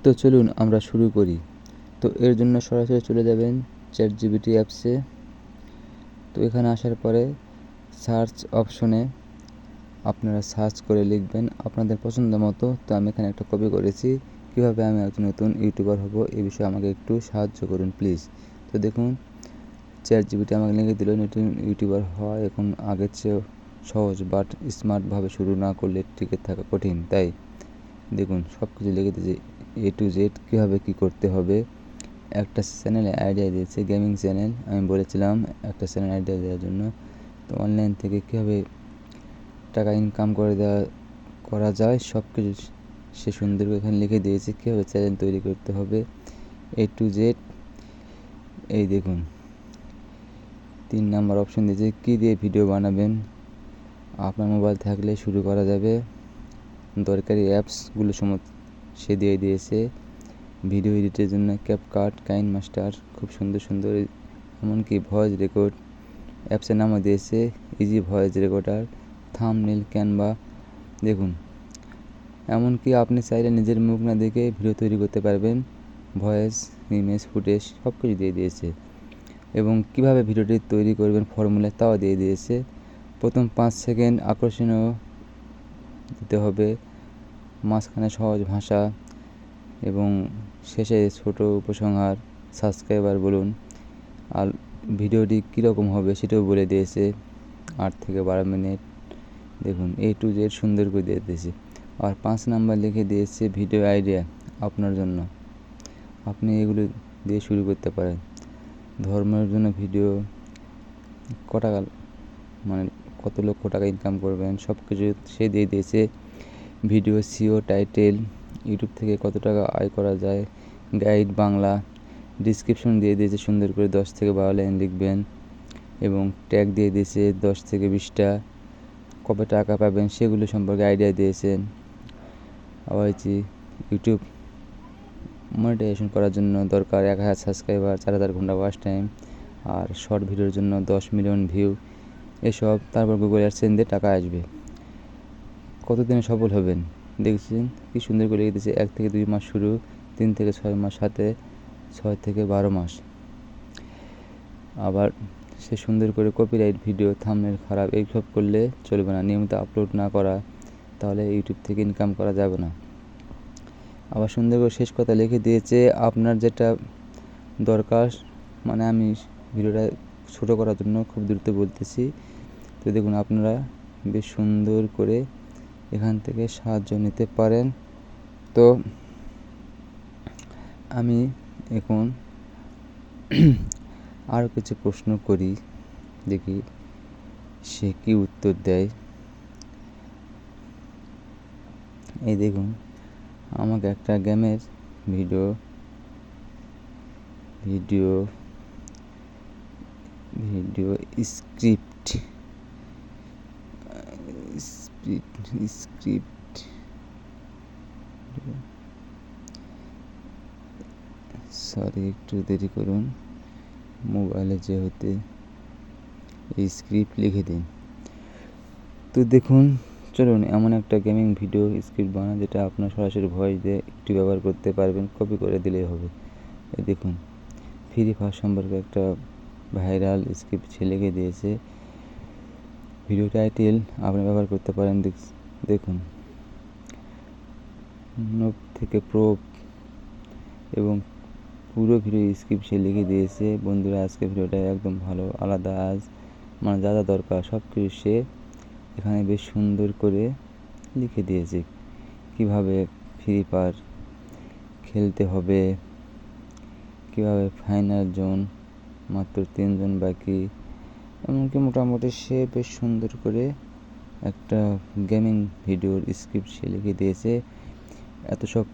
তো চলুন আমরা শুরু করি। তো এর জন্য সরাসরি চলে যাবেন ChatGPT অ্যাপসে। তো এখানে আসার পরে সার্চ অপশনে আপনারা সার্চ করে লিখবেন আপনাদের পছন্দ মতো। তো আমি এখানে একটা কপি করেছি। কীভাবে আমি একজন নতুন ইউটিউবার হব এই বিষয়ে আমাকে একটু সাহায্য করুন প্লিজ। তো দেখুন ChatGPT আমাকে লিখে দিল নতুন ইউটিউবার হওয়া এখন আগের চেয়ে সহজ, বাট স্মার্টভাবে শুরু না করলে টিকে থাকা কঠিন। তাই দেখুন সব কিছু লিখে দিয়েছে A to Z কীভাবে কী করতে হবে। একটা চ্যানেলে আইডিয়া দিয়েছে, গেমিং চ্যানেল। আমি বলেছিলাম একটা চ্যানেল আইডিয়া দেওয়ার জন্য। তো অনলাইন থেকে কীভাবে টাকা ইনকাম করা যায় সব কিছু সে সুন্দর করে এখানে লিখে দিয়েছে। কীভাবে চ্যানেল তৈরি করতে হবে A to Z। এই দেখুন 3 নাম্বার অপশন দিয়েছে কী দিয়ে ভিডিও বানাবেন। আপনার মোবাইল থাকলে শুরু করা যাবে। দরকারি অ্যাপসগুলো সে দিয়ে দিয়েছে। ভিডিও এডিটের জন্য ক্যাপকাট, কাইনমাস্টার, খুব সুন্দর সুন্দর, এমনকি ভয়েস রেকর্ড অ্যাপসের নামও দিয়েছে easy voice recorder, thumbnail, Canva. দেখুন এমনকি আপনি চাইলে নিজের মুখ না দেখে ভিডিও তৈরি করতে পারবেন। ভয়েস, ইমেজ, ফুটেজ সব কিছু দিয়ে দিয়েছে এবং কিভাবে ভিডিওটি তৈরি করবেন ফর্মুলা তাও দিয়ে দিয়েছে। প্রথম 5 সেকেন্ড আকর্ষণীয় দিতে হবে, মাঝখানে সহজ ভাষা এবং শেষে ছোট উপসংহার, সাবস্ক্রাইবার বলুন। আর ভিডিওটি কীরকম হবে সেটাও বলে দিয়েছে, 8 থেকে 12 মিনিট। দেখুন A to Z সুন্দর করে দিয়ে দিয়েছে। আর 5 নাম্বার লিখে দিয়েছে ভিডিও আইডিয়া আপনার জন্য। আপনি এগুলো দিয়ে শুরু করতে পারেন। ধর্মের জন্য ভিডিও, কত লক্ষ টাকা ইনকাম করবেন সব কিছু সে দিয়ে দিয়েছে। ভিডিও সিও টাইটেল, ইউটিউব থেকে কত টাকা আয় করা যায়, গাইড বাংলা, ডিসক্রিপশন দিয়ে দিয়েছে সুন্দর করে 10 থেকে 12 লাইন লিখবেন এবং ট্যাগ দিয়ে দিয়েছে 10 থেকে 20টা। কবে টাকা পাবেন সেগুলো সম্পর্কে আইডিয়া দিয়েছেন। আবার ইউটিউব মনিটাইজেশন করার জন্য দরকার 1000 সাবস্ক্রাইবার, 4000 ঘন্টা ওয়াচ টাইম, আর শর্ট ভিডিওর জন্য 10 মিলিয়ন ভিউ এসব। তারপর গুগল অ্যাডসেন্স দিয়ে টাকা আসবে। কতদিনে সফল হবেন দেখছেন কি সুন্দর করে লিখে দিয়েছে। 1 থেকে 2 মাস শুরু, 3 থেকে 6 মাস, 6 থেকে 12 মাস। আবার সে সুন্দর করে কপিরাইট ভিডিও, থাম্বনেল খারাপ এইসব করলে চলবে না। নিয়মিত আপলোড না করা, তাহলে ইউটিউব থেকে ইনকাম করা যাবে না। আবার সুন্দর করে শেষ কথা লিখে দিয়েছে আপনার যেটা দরকার। আমি ভিডিওটা ছোটো করার জন্য খুব দ্রুত বলতেছি। তো দেখুন আপনারা বেশ সুন্দর করে এখান থেকে সাহায্য নিতে পারেন। তো আমি এখন আরও কিছু প্রশ্ন করি, দেখি সে কি উত্তর দেয়। এই দেখুন আমাকে একটা গেমের ভিডিও স্ক্রিপ্ট সরি একটু দেরি করুন, মোবাইলে যেহেতু এই স্ক্রিপ্ট লিখে দিন। তো দেখুন চলুন এমন একটা গেমিং ভিডিও স্ক্রিপ্ট বানান যেটা আপনার সরাসরি ভয়েস দিয়ে একটু ব্যবহার করতে পারবেন, কপি করে দিলেই হবে। এই দেখুন ফ্রি ফায়ার সম্পর্কে একটা ভাইরাল স্ক্রিপ্ট সে লিখে দিয়েছে। ভিডিও টাইটেল আপনি ব্যবহার করতে পারেন। দেখুন নোব থেকে প্রো এবং পুরো ভিডিও স্ক্রিপ্ট সে লিখে দিয়েছে। বন্ধুরা আজকে ভিডিওটা একদম ভালো, আলাদা, যা যা দরকার সব কিছু সে এখানে বেশ সুন্দর করে লিখে দিয়েছে। কিভাবে ফ্রি ফায়ার খেলতে হবে, কিভাবে ফাইনাল জোন, মাত্র 3 জন বাকি, এমনকি মোটামুটি সে বেশ সুন্দর করে একটা গেমিং ভিডিওর স্ক্রিপ্ট সে লিখে দিয়েছে। এত সব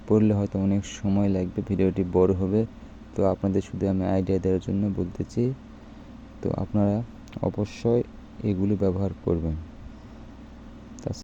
পড়লে হয়তো অনেক সময় লাগবে, ভিডিওটি বড় হবে। তো আপনাদের শুধু আমি আইডিয়া দেওয়ার জন্য বলতেছি। তো আপনারা অবশ্যই এগুলো ব্যবহার করবেন।